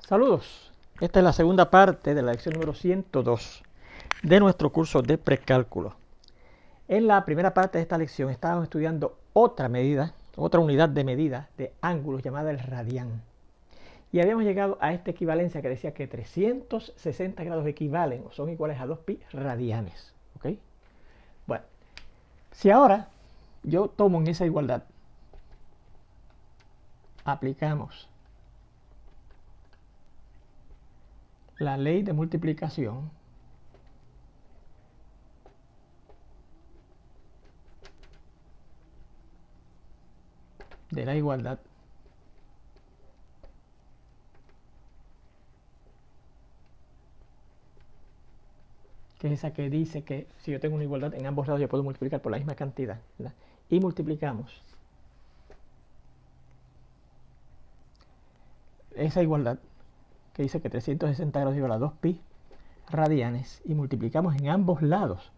Saludos, esta es la segunda parte de la lección número 102 de nuestro curso de precálculo. En la primera parte de esta lección estábamos estudiando otra medida, otra unidad de medida de ángulos llamada el radián. Y habíamos llegado a esta equivalencia que decía que 360 grados equivalen o son iguales a 2pi radianes. ¿Ok? Bueno, si ahora yo tomo en esa igualdad, aplicamos la ley de multiplicación de la igualdad que es esa que dice que si yo tengo una igualdad en ambos lados yo puedo multiplicar por la misma cantidad, ¿verdad? Y multiplicamos esa igualdad que dice que 360 grados igual a 2pi radianes y multiplicamos en ambos lados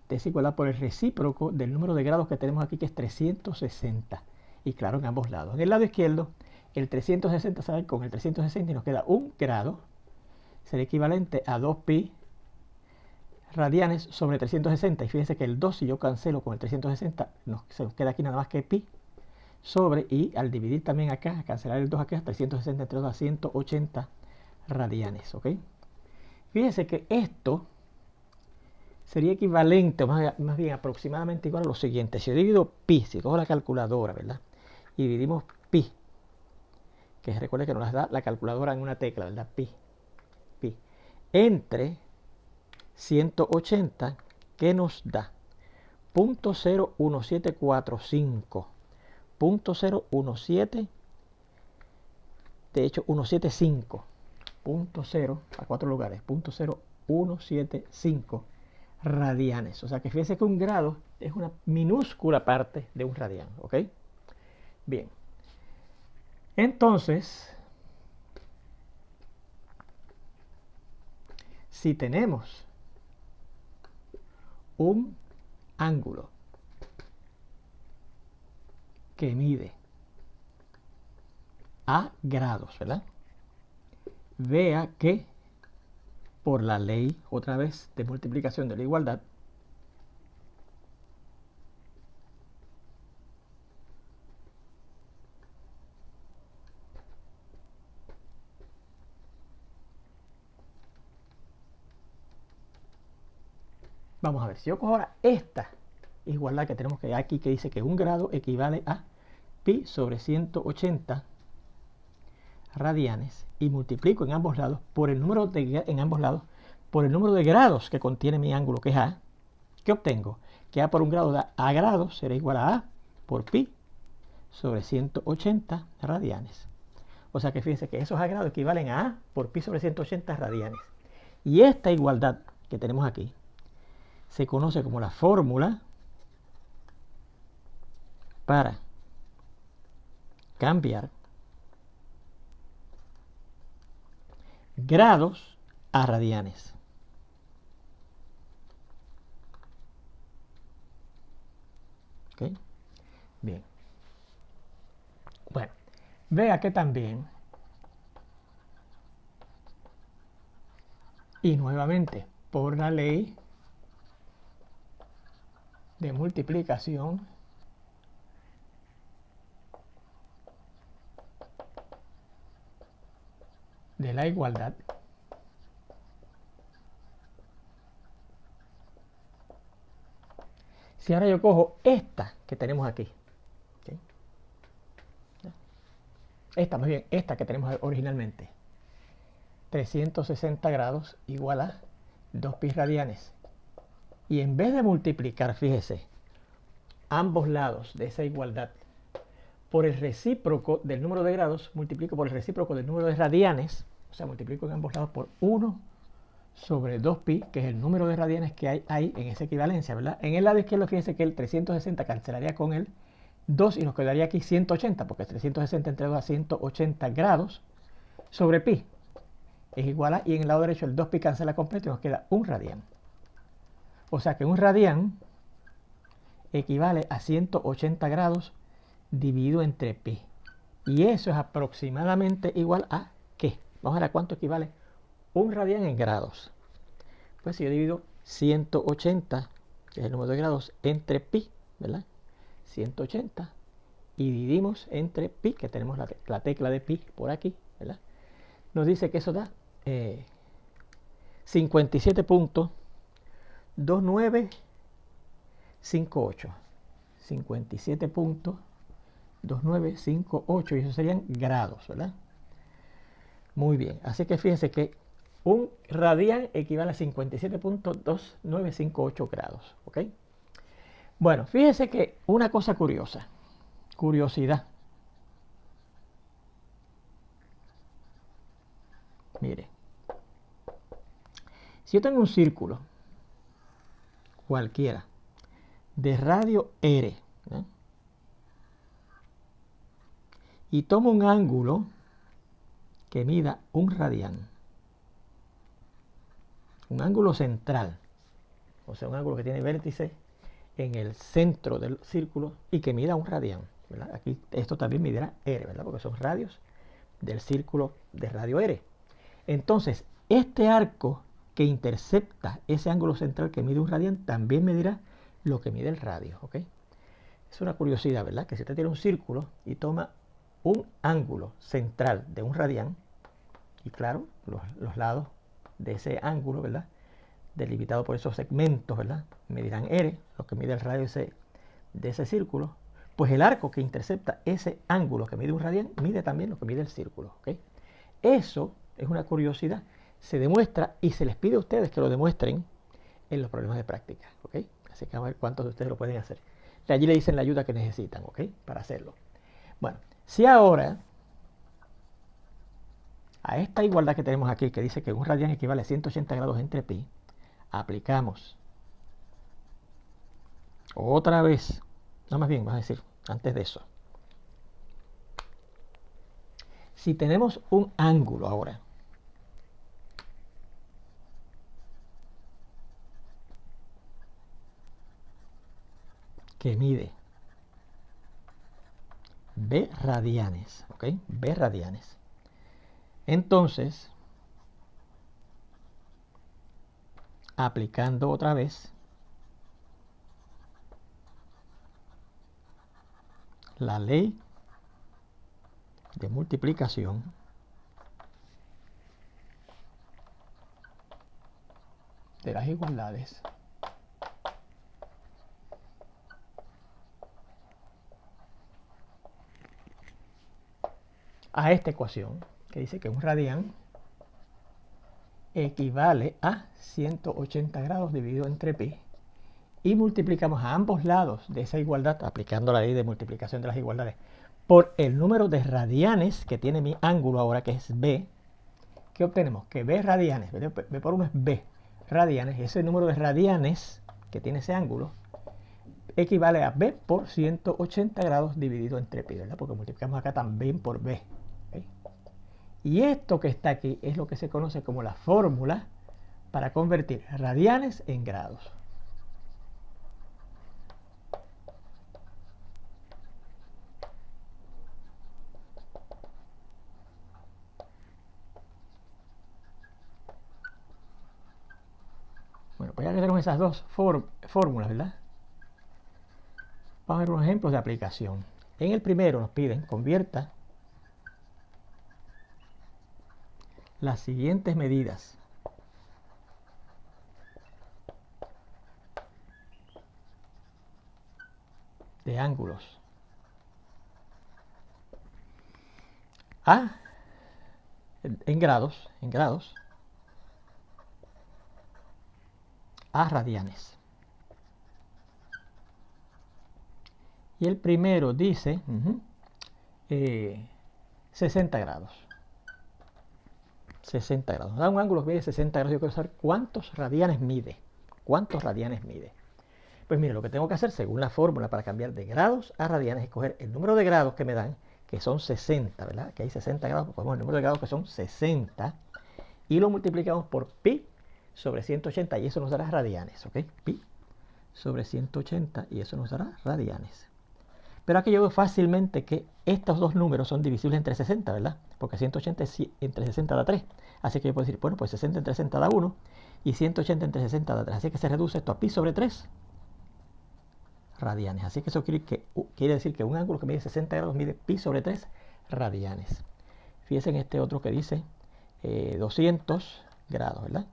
de esa igualdad por el recíproco del número de grados que tenemos aquí, que es 360. Y claro, en ambos lados. En el lado izquierdo, el 360 sale con el 360 y nos queda un grado. Será equivalente a 2pi radianes sobre 360. Y fíjense que el 2, si yo cancelo con el 360, se nos queda aquí nada más que pi sobre, y al dividir también acá, cancelar el 2 acá, 360 entre 2 a 180 radianes. ¿Ok? Fíjense que esto sería equivalente, o más bien aproximadamente igual a lo siguiente. Si yo divido pi, si cojo la calculadora, ¿verdad? Y dividimos pi, que recuerde que nos las da la calculadora en una tecla, ¿verdad? Pi, entre 180, que nos da 0.01745, 0.017, de hecho 175, 0.0 a 4 lugares, 0.0175 radianes. O sea que fíjense que un grado es una minúscula parte de un radián. ¿Ok? Bien. Entonces, si tenemos un ángulo que mide a grados, ¿verdad? Vea que por la ley, otra vez, de multiplicación de la igualdad, vamos a ver, si yo cojo ahora esta igualdad que tenemos que aquí, que dice que un grado equivale a pi sobre 180 radianes, y multiplico en ambos lados por el número de, grados que contiene mi ángulo, que es a, ¿qué obtengo? Que a por un grado da a grados, será igual a por pi sobre 180 radianes. O sea que fíjense que esos a grados equivalen a por pi sobre 180 radianes. Y esta igualdad que tenemos aquí se conoce como la fórmula para cambiar grados a radianes. ¿Ok? Bien. Bueno, vea que también, y nuevamente por la ley de multiplicación de la igualdad, si ahora yo cojo esta que tenemos aquí, ¿okay? Esta que tenemos originalmente, 360 grados igual a 2pi radianes, y en vez de multiplicar, fíjese, ambos lados de esa igualdad por el recíproco del número de grados, multiplico por el recíproco del número de radianes, o sea, multiplico en ambos lados por 1 sobre 2pi, que es el número de radianes que hay ahí en esa equivalencia, ¿verdad? En el lado izquierdo, fíjense que el 360 cancelaría con el 2 y nos quedaría aquí 180, porque 360 entre 2 a 180 grados sobre pi es igual a, y en el lado derecho el 2pi cancela completo y nos queda un radián. O sea que un radián equivale a 180 grados dividido entre pi. Y eso es aproximadamente igual a ¿qué? Vamos a ver a cuánto equivale un radián en grados. Pues si yo divido 180, que es el número de grados, entre pi, ¿verdad? 180, y dividimos entre pi, que tenemos la tecla de pi por aquí, ¿verdad? Nos dice que eso da 57.2958. 57.2958, y eso serían grados, ¿verdad? Muy bien, así que fíjense que un radián equivale a 57.2958 grados, ¿ok? Bueno, fíjense que una cosa curiosidad. Mire, si yo tengo un círculo cualquiera de radio R, ¿no?, y tomo un ángulo que mida un radián, un ángulo central, o sea, un ángulo que tiene vértice en el centro del círculo y que mida un radián, ¿verdad? Aquí esto también medirá R, ¿verdad? Porque son radios del círculo de radio R. Entonces, este arco que intercepta ese ángulo central que mide un radián también medirá lo que mide el radio, ¿ok? Es una curiosidad, ¿verdad? Que si usted tiene un círculo y toma un ángulo central de un radián, y claro, los lados de ese ángulo, ¿verdad?, delimitado por esos segmentos, ¿verdad?, medirán R, lo que mide el radio de ese círculo, pues el arco que intercepta ese ángulo que mide un radián mide también lo que mide el círculo, ¿ok? Eso es una curiosidad, se demuestra y se les pide a ustedes que lo demuestren en los problemas de práctica, ¿ok? Así que vamos a ver cuántos de ustedes lo pueden hacer. Y allí le dicen la ayuda que necesitan, ¿ok?, para hacerlo. Bueno, si ahora a esta igualdad que tenemos aquí, que dice que un radián equivale a 180 grados entre pi, aplicamos otra vez, no, más bien, vamos a decir, antes de eso, si tenemos un ángulo ahora que mide B radianes, ¿ok? B radianes. Entonces, aplicando otra vez la ley de multiplicación de las igualdades, a esta ecuación que dice que un radián equivale a 180 grados dividido entre pi, y multiplicamos a ambos lados de esa igualdad, aplicando la ley de multiplicación de las igualdades, por el número de radianes que tiene mi ángulo ahora, que es B. ¿Qué obtenemos? Que B radianes, B por 1 es B radianes, y ese número de radianes que tiene ese ángulo equivale a B por 180 grados dividido entre pi, ¿verdad? Porque multiplicamos acá también por B. ¿Okay? Y esto que está aquí es lo que se conoce como la fórmula para convertir radianes en grados. Bueno, pues ya que tenemos esas dos fórmulas, ¿verdad? Vamos a ver unos ejemplos de aplicación. En el primero nos piden convierta las siguientes medidas de ángulos en grados a radianes. Y el primero dice 60 grados. 60 grados. Nos da un ángulo que mide 60 grados. Yo quiero saber cuántos radianes mide. ¿Cuántos radianes mide? Pues mire, lo que tengo que hacer según la fórmula para cambiar de grados a radianes es escoger el número de grados que me dan, que son 60, ¿verdad? Que hay 60 grados, pues ponemos el número de grados que son 60 y lo multiplicamos por pi sobre 180 y eso nos dará radianes, ¿ok? Pi sobre 180 y eso nos dará radianes. Pero aquí yo veo fácilmente que estos dos números son divisibles entre 60, ¿verdad? porque 180 entre 60 da 3. Así que yo puedo decir, bueno, pues 60 entre 60 da 1 y 180 entre 60 da 3. Así que se reduce esto a pi sobre 3 radianes. Así que eso quiere decir que un ángulo que mide 60 grados mide pi sobre 3 radianes. Fíjense en este otro que dice 200 grados, ¿verdad?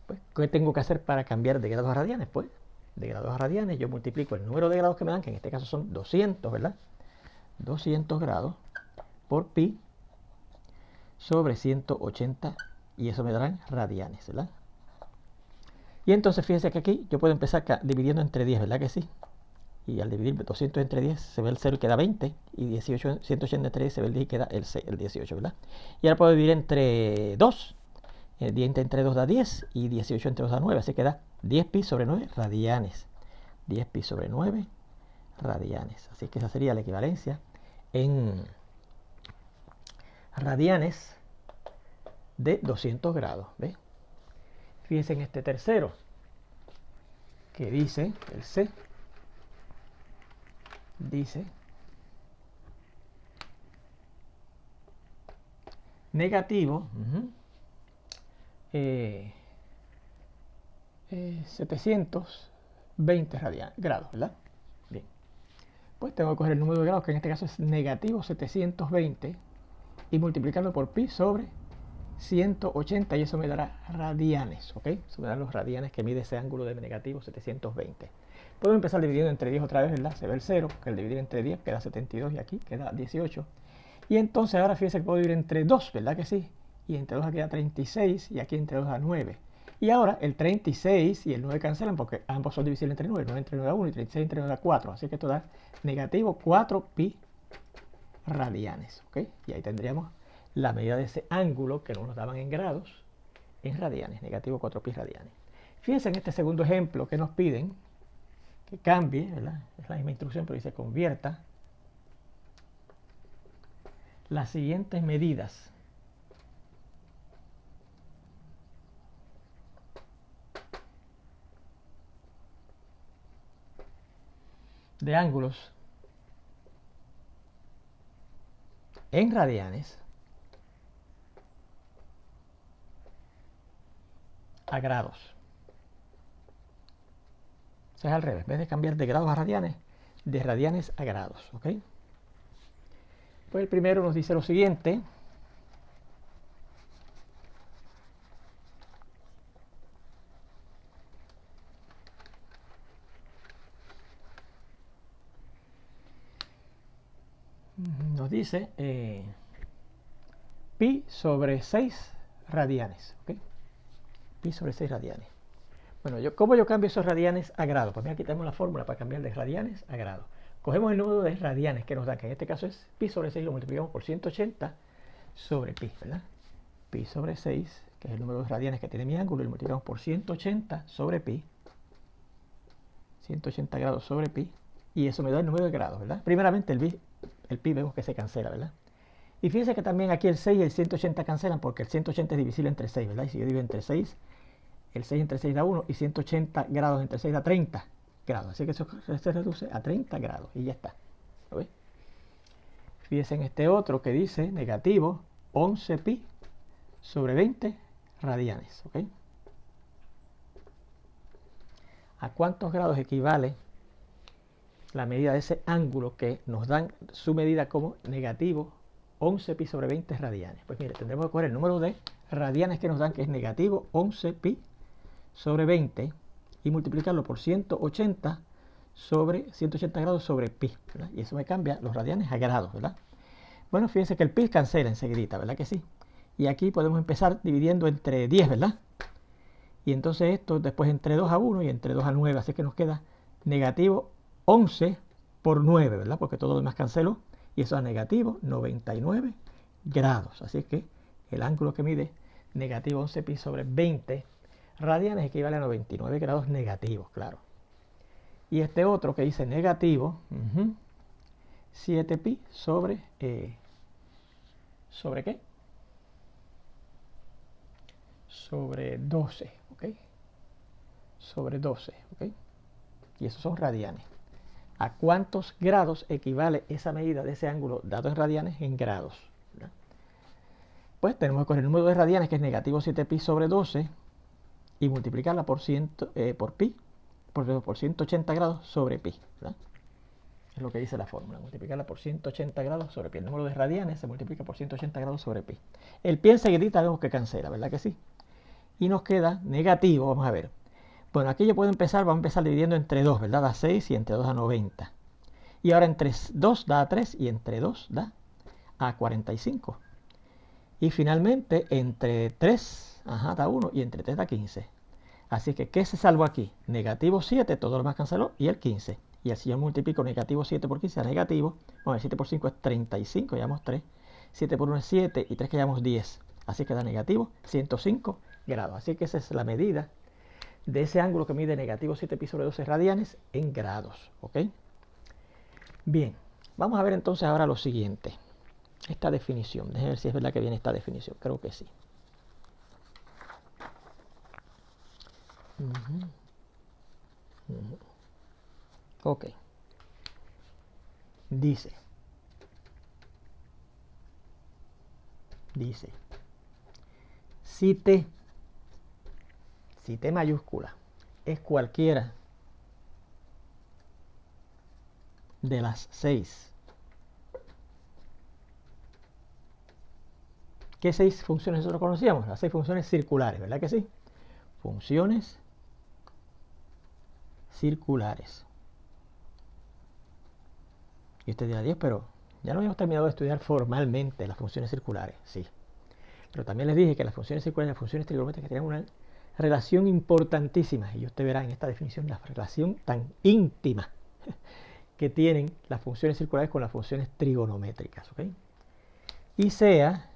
Pues, ¿qué tengo que hacer para cambiar de grados a radianes? Pues, de grados a radianes yo multiplico el número de grados que me dan, que en este caso son 200, ¿verdad? 200 grados por pi sobre 180, y eso me darán radianes, ¿verdad? Y entonces fíjense que aquí yo puedo empezar dividiendo entre 10, ¿verdad que sí? Y al dividir 200 entre 10 se ve el 0 y queda 20, y 180 entre 10 se ve el 10 y queda el 18, ¿verdad? Y ahora puedo dividir entre 2, 10 entre 2 da 10, y 18 entre 2 da 9, así que da 10 pi sobre 9 radianes. 10 pi sobre 9 radianes. Así que esa sería la equivalencia en radianes de 200 grados. ¿Ves? Fíjense en este tercero, que dice, el C, dice negativo 720 grados, ¿verdad? Bien. Pues tengo que coger el número de grados, que en este caso es negativo 720, y multiplicarlo por pi sobre 180, y eso me dará radianes, ¿ok? Eso me da los radianes que mide ese ángulo de negativo 720. Puedo empezar dividiendo entre 10 otra vez, ¿verdad? Se ve el 0, que al dividir entre 10 queda 72, y aquí queda 18. Y entonces ahora fíjense que puedo dividir entre 2, ¿verdad que sí? Y entre 2 aquí da 36, y aquí entre 2 da 9. Y ahora el 36 y el 9 cancelan porque ambos son divisibles entre 9. 9 entre 9 da 1 y 36 entre 9 da 4. Así que esto da negativo 4 pi radianes, ¿ok? Y ahí tendríamos la medida de ese ángulo que no nos daban en grados, en radianes, negativo 4 pi radianes. Fíjense en este segundo ejemplo que nos piden que cambie, ¿verdad? Es la misma instrucción, pero dice convierta las siguientes medidas de ángulos en radianes a grados. O sea, es al revés, en vez de cambiar de grados a radianes, de radianes a grados, ¿ok? Pues el primero nos dice lo siguiente. Nos dice pi sobre 6 radianes, ¿ok? Pi sobre 6 radianes. Bueno, ¿cómo yo cambio esos radianes a grados? Pues mira, aquí tenemos la fórmula para cambiar de radianes a grados. Cogemos el número de radianes que nos da, que en este caso es pi sobre 6, lo multiplicamos por 180 sobre pi, ¿verdad? Pi sobre 6, que es el número de radianes que tiene mi ángulo, y lo multiplicamos por 180 sobre pi. 180 grados sobre pi. Y eso me da el número de grados, ¿verdad? Primeramente el pi vemos que se cancela, ¿verdad? Y fíjense que también aquí el 6 y el 180 cancelan, porque el 180 es divisible entre 6, ¿verdad? Y si yo divido entre 6, el 6 entre 6 da 1, y 180 grados entre 6 da 30 grados. Así que eso se reduce a 30 grados y ya está. ¿Lo ves? Fíjense en este otro que dice negativo 11 pi sobre 20 radianes, ¿ok? ¿A cuántos grados equivale la medida de ese ángulo que nos dan su medida como negativo 11 pi sobre 20 radianes? Pues mire, tendremos que coger el número de radianes que nos dan, que es negativo 11 pi sobre 20, y multiplicarlo por 180 sobre 180 grados sobre pi, ¿verdad? Y eso me cambia los radianes a grados, ¿verdad? Bueno, fíjense que el pi cancela enseguida, ¿verdad que sí? Y aquí podemos empezar dividiendo entre 10, ¿verdad? Y entonces esto después entre 2 a 1 y entre 2 a 9, así que nos queda negativo 11 por 9, ¿verdad? Porque todo lo demás canceló, y eso da negativo 99 grados. Así que el ángulo que mide negativo 11 pi sobre 20 radianes equivale a 99 grados negativos, claro. Y este otro que dice negativo 7 pi sobre ¿sobre qué? Sobre 12, ¿ok? Sobre 12, ¿ok? Y esos son radianes. ¿A cuántos grados equivale esa medida de ese ángulo dado en radianes en grados? ¿Verdad? pues tenemos que coger el número de radianes, que es negativo 7pi sobre 12, y multiplicarla por pi, por 180 grados sobre pi, ¿verdad? Es lo que dice la fórmula, multiplicarla por 180 grados sobre pi. El número de radianes se multiplica por 180 grados sobre pi. El pi enseguidita vemos que cancela, ¿verdad que sí? Y nos queda negativo, vamos a ver. Bueno, aquí yo puedo empezar, vamos a empezar dividiendo entre 2, ¿verdad? Da 6 y entre 2 da 90. Y ahora entre 2 da 3 y entre 2 da a 45. Y finalmente entre 3 da 1 y entre 3 da 15. Así que, ¿qué se salvó aquí? Negativo 7, todo lo más canceló, y el 15. Y si yo multiplico negativo 7 por 15 a negativo, bueno, el 7 por 5 es 35, llevamos 3. 7 por 1 es 7 y 3 que llevamos 10. Así que da negativo 105 grados. Así que esa es la medida de ese ángulo que mide negativo 7pi sobre 12 radianes en grados. ¿Ok? Bien, vamos a ver entonces ahora lo siguiente. Esta definición. Déjenme ver si es verdad que viene esta definición. Creo que sí. Ok. Dice, si T mayúscula es cualquiera de las 6, ¿qué 6 funciones nosotros conocíamos? Las 6 funciones circulares, ¿verdad que sí? Funciones circulares. Y usted dirá, Dios, pero ya no habíamos terminado de estudiar formalmente las funciones circulares. Sí. Pero también les dije que las funciones circulares y las funciones trigonométricas tienen una relación importantísima. Y usted verá en esta definición la relación tan íntima que tienen las funciones circulares con las funciones trigonométricas. ¿Okay? Y sea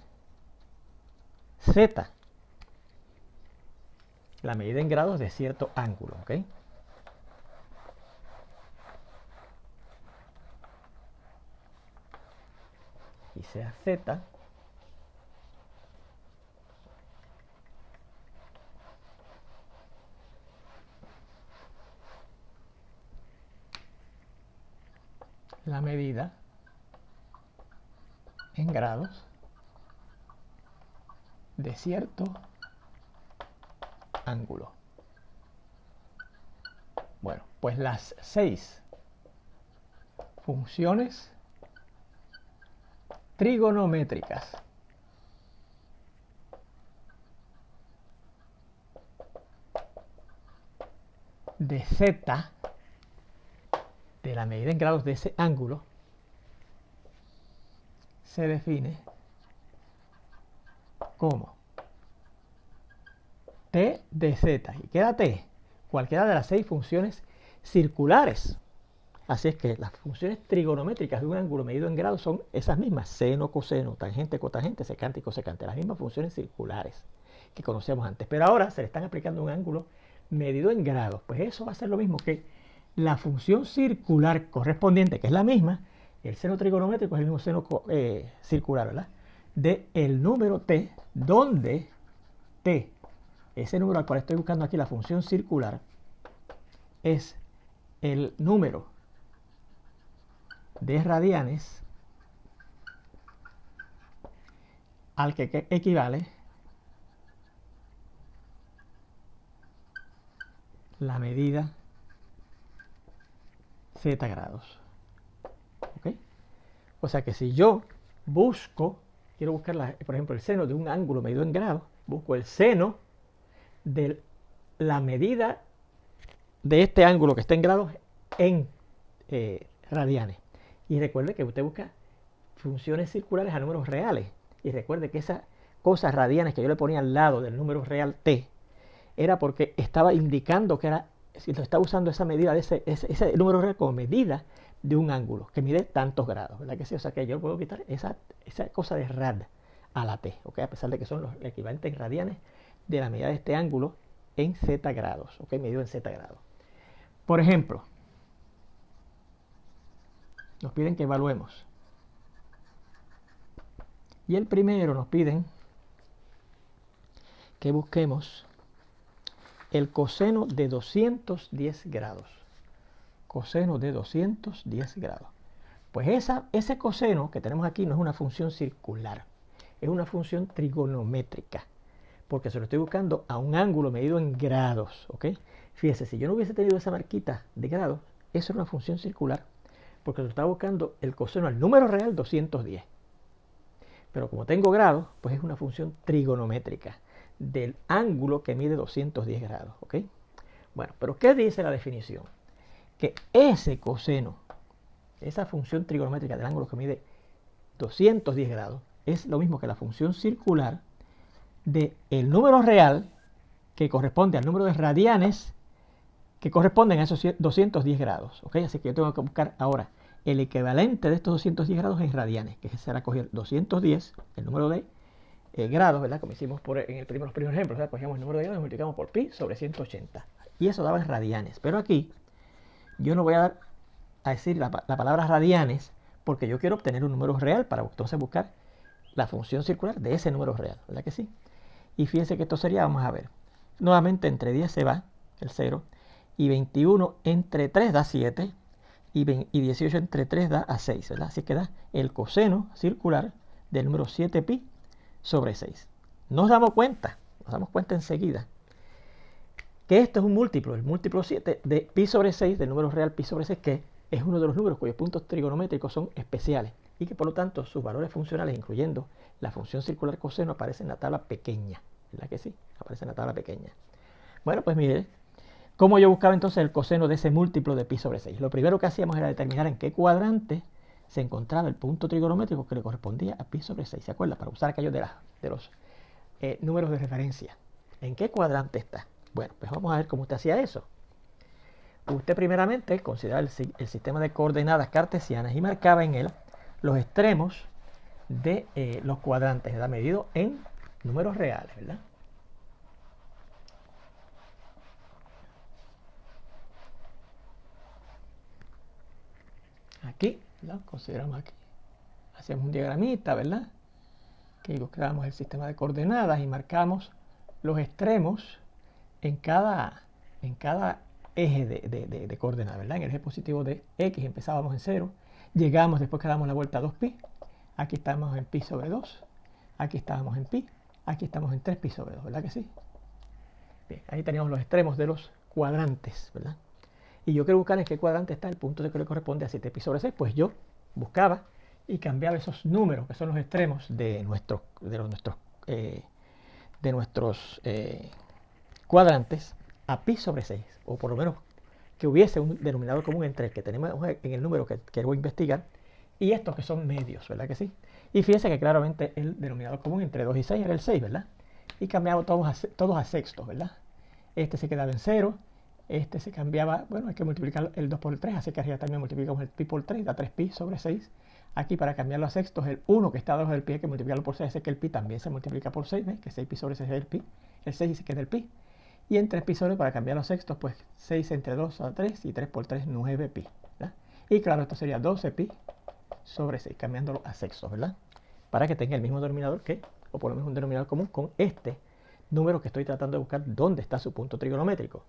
z la medida en grados de cierto ángulo. ¿Okay? Y sea z la medida en grados de cierto ángulo. Bueno, pues las 6 funciones trigonométricas de z, de la medida en grados de ese ángulo, se define como t de z. ¿Y qué da t? Cualquiera de las 6 funciones circulares. Así es que las funciones trigonométricas de un ángulo medido en grados son esas mismas: seno, coseno, tangente, cotangente, secante y cosecante. Las mismas funciones circulares que conocíamos antes. Pero ahora se le están aplicando un ángulo medido en grados. Pues eso va a ser lo mismo que la función circular correspondiente, que es la misma. El seno trigonométrico es el mismo seno circular, ¿verdad? De el número t, donde t, ese número al cual estoy buscando aquí, la función circular, es el número de radianes al que equivale la medida z grados. ¿Ok? O sea que si yo quiero buscar, por ejemplo, el seno de un ángulo medido en grados, busco el seno de la medida de este ángulo que está en grados en radianes. Y recuerde que usted busca funciones circulares a números reales. Y recuerde que esas cosas radianes que yo le ponía al lado del número real t, era porque estaba indicando que estaba usando esa medida de ese número real como medida de un ángulo que mide tantos grados, ¿verdad que sí? O sea que yo puedo quitar esa cosa de rad a la t, ¿ok? A pesar de que son los equivalentes en radianes de la medida de este ángulo en z grados, ¿ok? Medido en z grados. Por ejemplo, nos piden que evaluemos. Y el primero nos piden que busquemos el coseno de 210 grados. Coseno de 210 grados. Pues ese coseno que tenemos aquí no es una función circular. es una función trigonométrica, porque se lo estoy buscando a un ángulo medido en grados, ¿ok? Fíjese, si yo no hubiese tenido esa marquita de grados, eso era una función circular, porque se lo estaba buscando el coseno al número real 210. Pero como tengo grados, pues es una función trigonométrica del ángulo que mide 210 grados, ¿ok? Bueno, pero ¿qué dice la definición? Que ese coseno, esa función trigonométrica del ángulo que mide 210 grados, es lo mismo que la función circular del número real que corresponde al número de radianes que corresponden a esos 210 grados, ¿ok? Así que yo tengo que buscar ahora el equivalente de estos 210 grados en radianes, que será coger 210, el número de grados, ¿verdad? Como hicimos en los primeros ejemplos, ¿verdad? Cogíamos el número de grados y multiplicamos por pi sobre 180. Y eso daba en radianes. Pero aquí yo no voy a decir la palabra radianes porque yo quiero obtener un número real para entonces buscar la función circular de ese número real, ¿verdad que sí? Y fíjense que esto sería, vamos a ver, nuevamente entre 10 se va el 0, y 21 entre 3 da 7, y 18 entre 3 da a 6, ¿verdad? Así que da el coseno circular del número 7pi sobre 6. Nos damos cuenta enseguida, que esto es un múltiplo, el múltiplo 7 de pi sobre 6, del número real pi sobre 6, que es uno de los números cuyos puntos trigonométricos son especiales, y que por lo tanto sus valores funcionales, incluyendo la función circular coseno, aparecen en la tabla pequeña, ¿verdad que sí? Aparece en la tabla pequeña. Bueno, pues mire, ¿cómo yo buscaba entonces el coseno de ese múltiplo de pi sobre 6? Lo primero que hacíamos era determinar en qué cuadrante se encontraba el punto trigonométrico que le correspondía a pi sobre 6. ¿Se acuerdan? Para usar aquellos de los números de referencia. ¿En qué cuadrante está? Bueno, pues vamos a ver cómo usted hacía eso. Usted primeramente consideraba el sistema de coordenadas cartesianas y marcaba en él los extremos de los cuadrantes, ¿verdad? Medido en números reales, ¿verdad? Aquí, ¿verdad? Consideramos aquí. Hacemos un diagramita, ¿verdad? Que creamos el sistema de coordenadas y marcamos los extremos en cada eje de coordenadas, ¿verdad? En el eje positivo de x empezábamos en 0, llegamos después que damos la vuelta a 2pi, aquí estamos en pi sobre 2, aquí estábamos en pi, aquí estamos en 3pi sobre 2, ¿verdad que sí? Bien, ahí teníamos los extremos de los cuadrantes, ¿verdad? Y yo quiero buscar en qué cuadrante está el punto que le corresponde a 7pi sobre 6, pues yo buscaba y cambiaba esos números que son los extremos de nuestros cuadrantes a pi sobre 6, o por lo menos que hubiese un denominador común entre el que tenemos en el número que quiero investigar y estos que son medios, ¿verdad que sí? Y fíjense que claramente el denominador común entre 2 y 6 era el 6, ¿verdad? Y cambiaba todos a sextos, ¿verdad? Este se quedaba en 0, este se cambiaba, bueno, hay que multiplicar el 2 por el 3, así que arriba también multiplicamos el pi por 3, da 3pi sobre 6. Aquí para cambiarlo a sextos, el 1 que está debajo del pi hay que multiplicarlo por 6, así que el pi también se multiplica por 6, ¿ves? Que 6pi sobre 6 es el pi, el 6 se queda el pi. Y en 3pi sobre, para cambiarlo a sextos, pues 6 entre 2 da 3 y 3 por 3, 9pi, ¿verdad? Y claro, esto sería 12pi sobre 6, cambiándolo a sextos, ¿verdad? Para que tenga el mismo denominador o por lo menos un denominador común con este número que estoy tratando de buscar dónde está su punto trigonométrico.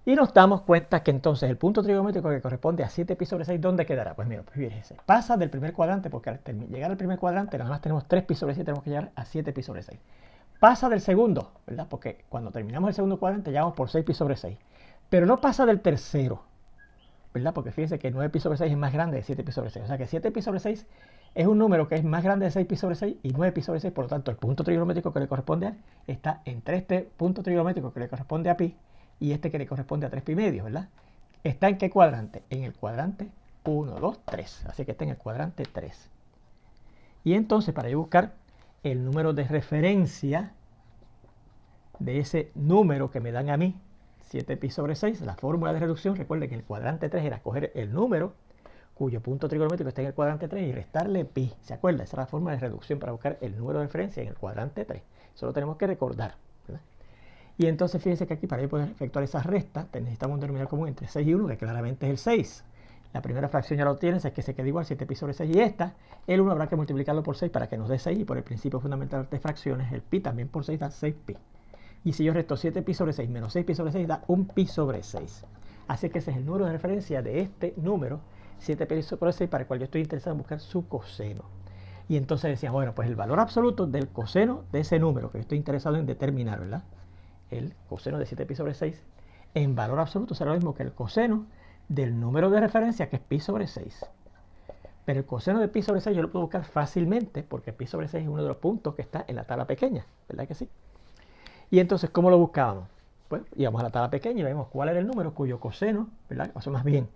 Y nos damos cuenta que entonces el punto trigonométrico que corresponde a 7pi sobre 6, ¿dónde quedará? Pues mira, pues fíjense, pasa del primer cuadrante, porque al llegar al primer cuadrante nada más tenemos 3pi sobre 6, tenemos que llegar a 7pi sobre 6. Pasa del segundo, ¿verdad? Porque cuando terminamos el segundo cuadrante ya vamos por 6pi sobre 6. Pero no pasa del tercero, ¿verdad? Porque fíjense que 9pi sobre 6 es más grande de 7pi sobre 6. O sea que 7pi sobre 6 es un número que es más grande de 6pi sobre 6 y 9pi sobre 6. Por lo tanto, el punto trigonométrico que le corresponde a él está entre este punto trigonométrico que le corresponde a pi y este que le corresponde a 3pi medio, ¿verdad? ¿Está en qué cuadrante? En el cuadrante 1, 2, 3. Así que está en el cuadrante 3. Y entonces, para yo buscar el número de referencia de ese número que me dan a mí, 7pi sobre 6, la fórmula de reducción, recuerden que el cuadrante 3 era coger el número cuyo punto trigonométrico está en el cuadrante 3 y restarle pi. ¿Se acuerda? Esa es la fórmula de reducción para buscar el número de referencia en el cuadrante 3. Eso lo tenemos que recordar, ¿verdad? Y entonces fíjense que aquí para poder efectuar esa resta necesitamos un denominador común entre 6 y 1, que claramente es el 6. La primera fracción ya lo tienes, es que se queda igual 7pi sobre 6 y esta, el 1 habrá que multiplicarlo por 6 para que nos dé 6 y por el principio fundamental de fracciones, el pi también por 6 da 6pi. Y si yo resto 7pi sobre 6 menos 6pi sobre 6 da 1pi sobre 6. Así que ese es el número de referencia de este número, 7pi sobre 6, para el cual yo estoy interesado en buscar su coseno. Y entonces decían, bueno, pues el valor absoluto del coseno de ese número que estoy interesado en determinar, ¿verdad? El coseno de 7pi sobre 6, en valor absoluto será lo mismo que el coseno del número de referencia, que es pi sobre 6. Pero el coseno de pi sobre 6 yo lo puedo buscar fácilmente, porque pi sobre 6 es uno de los puntos que está en la tabla pequeña, ¿verdad que sí? Y entonces, ¿cómo lo buscábamos? Pues íbamos a la tabla pequeña y vemos cuál era el número cuyo coseno, ¿verdad? O sea, más bien,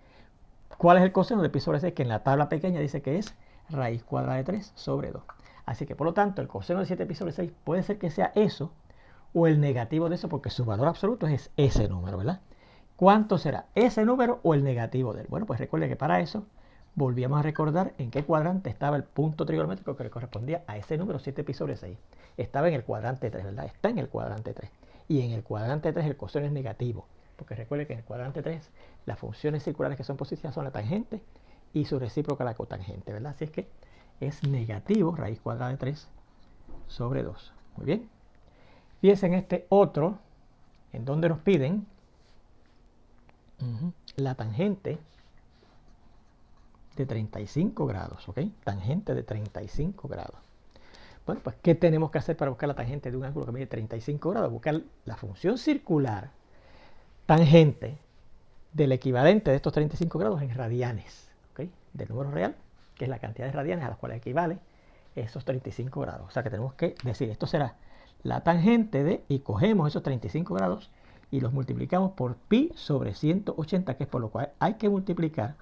¿cuál es el coseno de pi sobre 6? Que en la tabla pequeña dice que es raíz cuadrada de 3 sobre 2. Así que, por lo tanto, el coseno de 7pi sobre 6 puede ser que sea eso o el negativo de eso, porque su valor absoluto es ese número, ¿verdad? ¿Cuánto será ese número o el negativo de él? Bueno, pues recuerde que para eso volvíamos a recordar en qué cuadrante estaba el punto trigonométrico que le correspondía a ese número 7pi sobre 6. Estaba en el cuadrante 3, ¿verdad? Está en el cuadrante 3. Y en el cuadrante 3 el coseno es negativo, porque recuerde que en el cuadrante 3 las funciones circulares que son positivas son la tangente y su recíproca la cotangente, ¿verdad? Así es que es negativo raíz cuadrada de 3 sobre 2. Muy bien. Fíjense en este otro, en donde nos piden la tangente de 35 grados, ¿ok? Tangente de 35 grados. Bueno, pues, ¿qué tenemos que hacer para buscar la tangente de un ángulo que mide 35 grados? Buscar la función circular tangente del equivalente de estos 35 grados en radianes, ¿ok? Del número real, que es la cantidad de radianes a las cuales equivale esos 35 grados. O sea que tenemos que decir, esto será la tangente de, y cogemos esos 35 grados y los multiplicamos por pi sobre 180, que es por lo cual hay que multiplicar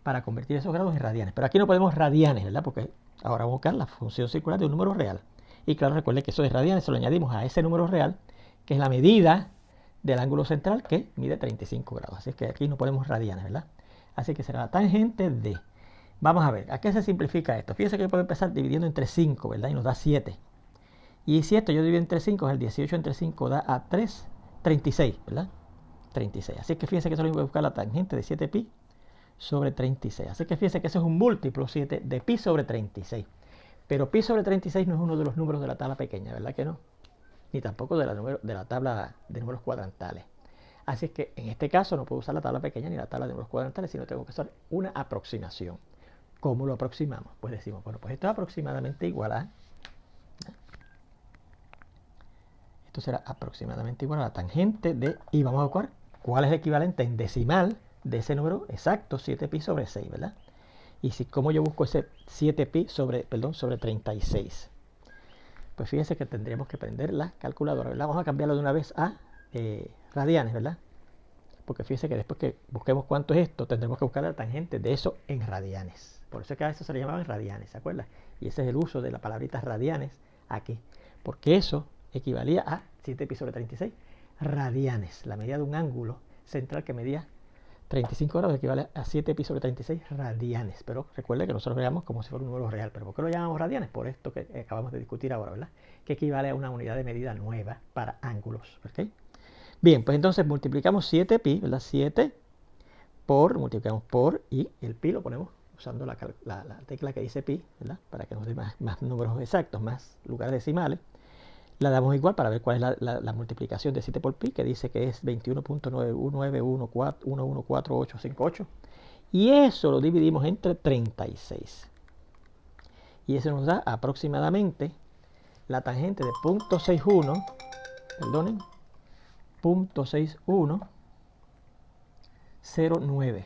para convertir esos grados en radianes. Pero aquí no podemos radianes, ¿verdad? Porque ahora vamos a buscar la función circular de un número real. Y claro, recuerden que eso de radianes se lo añadimos a ese número real, que es la medida del ángulo central que mide 35 grados. Así que aquí no ponemos radianes, ¿verdad? Así que será la tangente de... Vamos a ver, ¿a qué se simplifica esto? Fíjense que yo puedo empezar dividiendo entre 5, ¿verdad? Y nos da 7. Y si esto yo divido entre 5, el 18 entre 5 da a 3, 36, ¿verdad? 36. Así que fíjense que eso lo voy a buscar la tangente de 7pi sobre 36. Así que fíjense que eso es un múltiplo 7 de pi sobre 36. Pero pi sobre 36 no es uno de los números de la tabla pequeña, ¿verdad que no? Ni tampoco de la tabla de números cuadrantales. Así es que en este caso no puedo usar la tabla pequeña ni la tabla de números cuadrantales, sino tengo que usar una aproximación. ¿Cómo lo aproximamos? Pues decimos, bueno, pues esto es aproximadamente igual a... Esto será aproximadamente igual a la tangente de... Y vamos a buscar cuál es el equivalente en decimal de ese número exacto, 7pi sobre 6, ¿verdad? Y si, ¿cómo yo busco ese 7pi sobre 36? Pues fíjense que tendríamos que prender la calculadora, ¿verdad? Vamos a cambiarlo de una vez a radianes, ¿verdad? Porque fíjense que después que busquemos cuánto es esto, tendremos que buscar la tangente de eso en radianes. Por eso es que a eso se le llamaban radianes, ¿se acuerdan? Y ese es el uso de la palabrita radianes aquí. Porque eso equivalía a 7pi sobre 36 radianes, la medida de un ángulo central que medía 35 grados equivale a 7pi sobre 36 radianes. Pero recuerde que nosotros veamos como si fuera un número real. ¿Pero por qué lo llamamos radianes? Por esto que acabamos de discutir ahora, ¿verdad? Que equivale a una unidad de medida nueva para ángulos. ¿Okay? Bien, pues entonces multiplicamos 7pi, ¿verdad? 7 por, multiplicamos por, y el pi lo ponemos usando la tecla que dice pi, ¿verdad? Para que nos dé más números exactos, más lugares decimales. La damos igual para ver cuál es la multiplicación de 7 por pi, que dice que es 21.9114858. Y eso lo dividimos entre 36. Y eso nos da aproximadamente la tangente de 0.61, perdonen, 0.6109.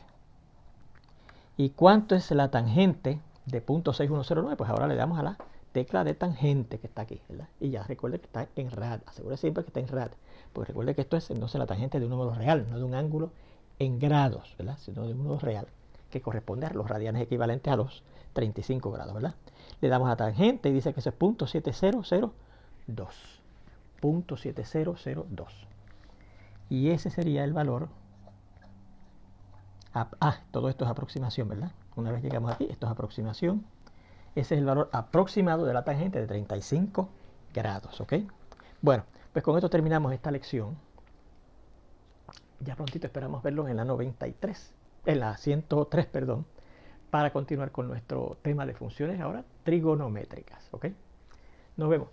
¿Y cuánto es la tangente de 0.6109? Pues ahora le damos a la tecla de tangente que está aquí, ¿verdad? Y ya recuerde que está en rad, asegure siempre que está en rad, porque recuerde que esto es entonces la tangente de un número real, no de un ángulo en grados, ¿verdad? Sino de un número real, que corresponde a los radianes equivalentes a los 35 grados, ¿verdad? Le damos a tangente y dice que eso es 0.7002. 0.7002. Y ese sería el valor. Todo esto es aproximación, ¿verdad? Una vez llegamos aquí, esto es aproximación. Ese es el valor aproximado de la tangente de 35 grados, ¿ok? Bueno, pues con esto terminamos esta lección. Ya prontito esperamos verlo en la 93, en la 103, perdón, para continuar con nuestro tema de funciones ahora trigonométricas, ¿ok? Nos vemos.